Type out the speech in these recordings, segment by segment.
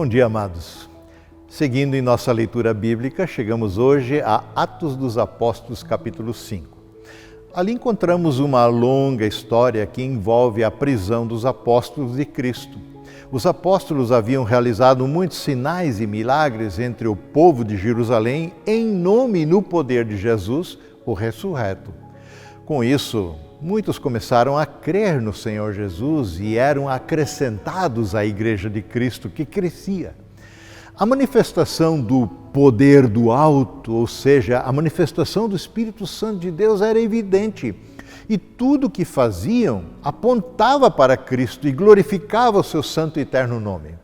Bom dia, amados. Seguindo em nossa leitura bíblica, chegamos hoje a Atos dos Apóstolos, capítulo 5. Ali encontramos uma longa história que envolve a prisão dos apóstolos de Cristo. Os apóstolos haviam realizado muitos sinais e milagres entre o povo de Jerusalém em nome e no poder de Jesus, o ressurreto. Com isso, muitos começaram a crer no Senhor Jesus e eram acrescentados à Igreja de Cristo, que crescia. A manifestação do poder do alto, ou seja, a manifestação do Espírito Santo de Deus era evidente. E tudo o que faziam apontava para Cristo e glorificava o seu santo e eterno nome.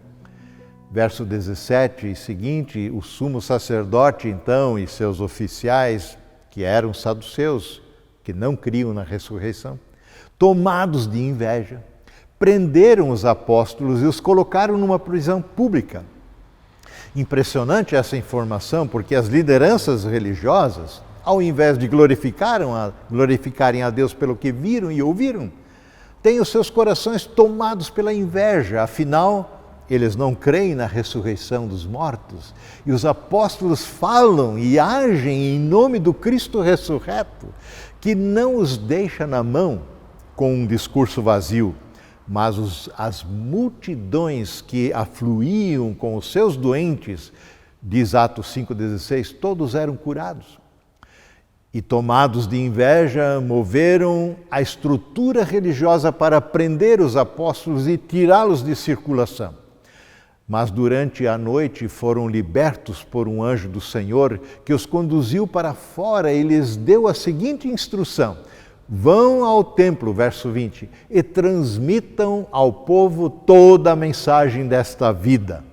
Verso 17 e seguinte, o sumo sacerdote então e seus oficiais, que eram saduceus, que não criam na ressurreição, tomados de inveja, prenderam os apóstolos e os colocaram numa prisão pública. Impressionante essa informação, porque as lideranças religiosas, ao invés de glorificarem a Deus pelo que viram e ouviram, têm os seus corações tomados pela inveja, afinal, eles não creem na ressurreição dos mortos. E os apóstolos falam e agem em nome do Cristo ressurreto, que não os deixa na mão com um discurso vazio, mas as multidões que afluíam com os seus doentes, diz Atos 5,16, todos eram curados. E tomados de inveja, moveram a estrutura religiosa para prender os apóstolos e tirá-los de circulação. Mas durante a noite foram libertos por um anjo do Senhor que os conduziu para fora e lhes deu a seguinte instrução: vão ao templo, verso 20, e transmitam ao povo toda a mensagem desta vida.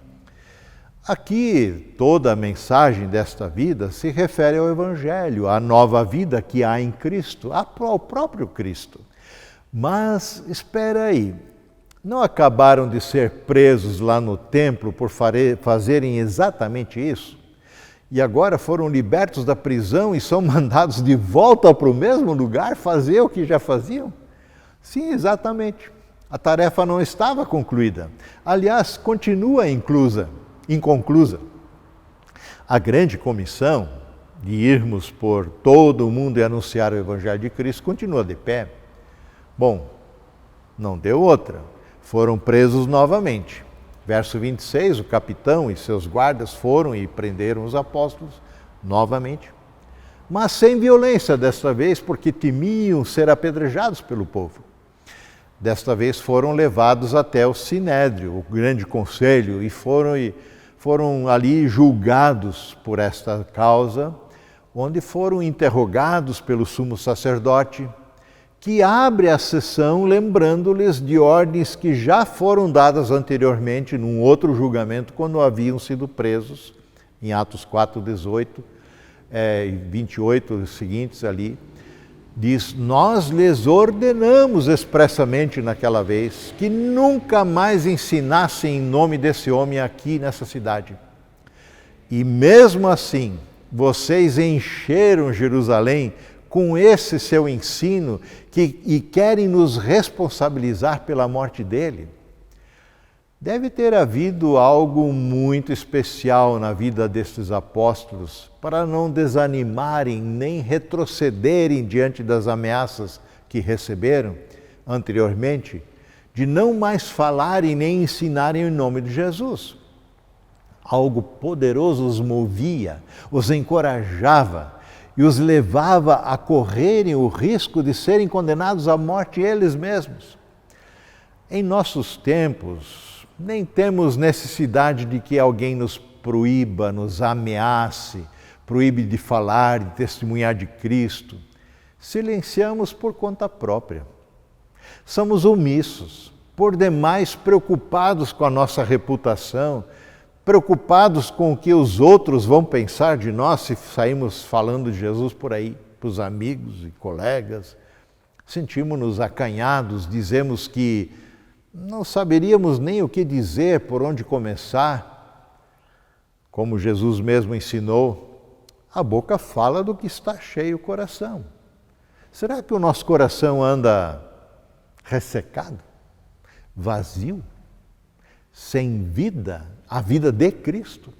Aqui, toda a mensagem desta vida se refere ao Evangelho, à nova vida que há em Cristo, ao próprio Cristo. Mas, espera aí, não acabaram de ser presos lá no templo por fazerem exatamente isso? E agora foram libertos da prisão e são mandados de volta para o mesmo lugar fazer o que já faziam? Sim, exatamente. A tarefa não estava concluída. Aliás, continua inconclusa. A grande comissão de irmos por todo o mundo e anunciar o Evangelho de Cristo continua de pé. Bom, não deu outra. Foram presos novamente. Verso 26, o capitão e seus guardas foram e prenderam os apóstolos novamente, mas sem violência desta vez, porque temiam ser apedrejados pelo povo. Desta vez foram levados até o Sinédrio, o grande conselho, e foram ali julgados por esta causa, onde foram interrogados pelo sumo sacerdote, que abre a sessão lembrando-lhes de ordens que já foram dadas anteriormente num outro julgamento, quando haviam sido presos, em Atos 4:18 e 28 os seguintes ali, diz: nós lhes ordenamos expressamente naquela vez que nunca mais ensinassem em nome desse homem aqui nessa cidade. E mesmo assim, vocês encheram Jerusalém com esse seu ensino e querem nos responsabilizar pela morte dele. Deve ter havido algo muito especial na vida destes apóstolos para não desanimarem nem retrocederem diante das ameaças que receberam anteriormente, de não mais falarem nem ensinarem em nome de Jesus. Algo poderoso os movia, os encorajava e os levava a correrem o risco de serem condenados à morte eles mesmos. Em nossos tempos, nem temos necessidade de que alguém nos proíba, nos ameace, proíbe de falar, de testemunhar de Cristo. Silenciamos por conta própria. Somos omissos, por demais preocupados com a nossa reputação, preocupados com o que os outros vão pensar de nós se saímos falando de Jesus por aí, para os amigos e colegas. Sentimos-nos acanhados, dizemos que não saberíamos nem o que dizer, por onde começar. Como Jesus mesmo ensinou, a boca fala do que está cheio o coração. Será que o nosso coração anda ressecado, vazio, sem vida, a vida de Cristo.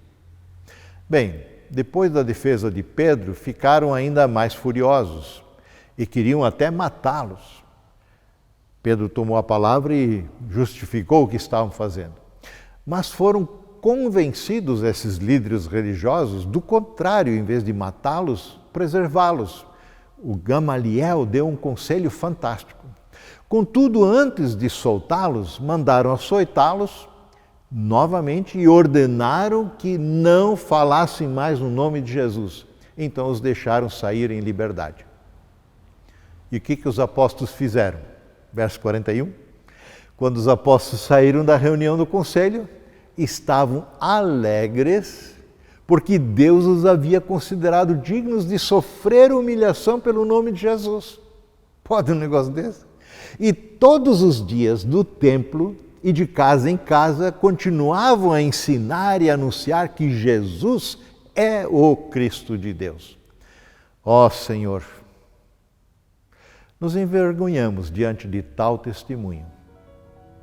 Bem, depois da defesa de Pedro, ficaram ainda mais furiosos e queriam até matá-los. Pedro tomou a palavra e justificou o que estavam fazendo. Mas foram convencidos esses líderes religiosos, do contrário, em vez de matá-los, preservá-los. O Gamaliel deu um conselho fantástico. Contudo, antes de soltá-los, mandaram açoitá-los novamente e ordenaram que não falassem mais no nome de Jesus. Então os deixaram sair em liberdade. E o que os apóstolos fizeram? Verso 41. Quando os apóstolos saíram da reunião do conselho, estavam alegres, porque Deus os havia considerado dignos de sofrer humilhação pelo nome de Jesus. Pode um negócio desse? E todos os dias no templo e de casa em casa continuavam a ensinar e anunciar que Jesus é o Cristo de Deus. Ó Senhor, nos envergonhamos diante de tal testemunho.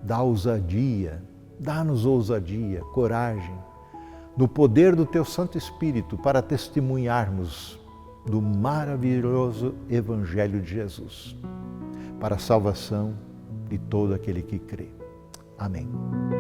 Dá-nos ousadia, coragem, no poder do Teu Santo Espírito para testemunharmos do maravilhoso Evangelho de Jesus, para a salvação de todo aquele que crê. Amém.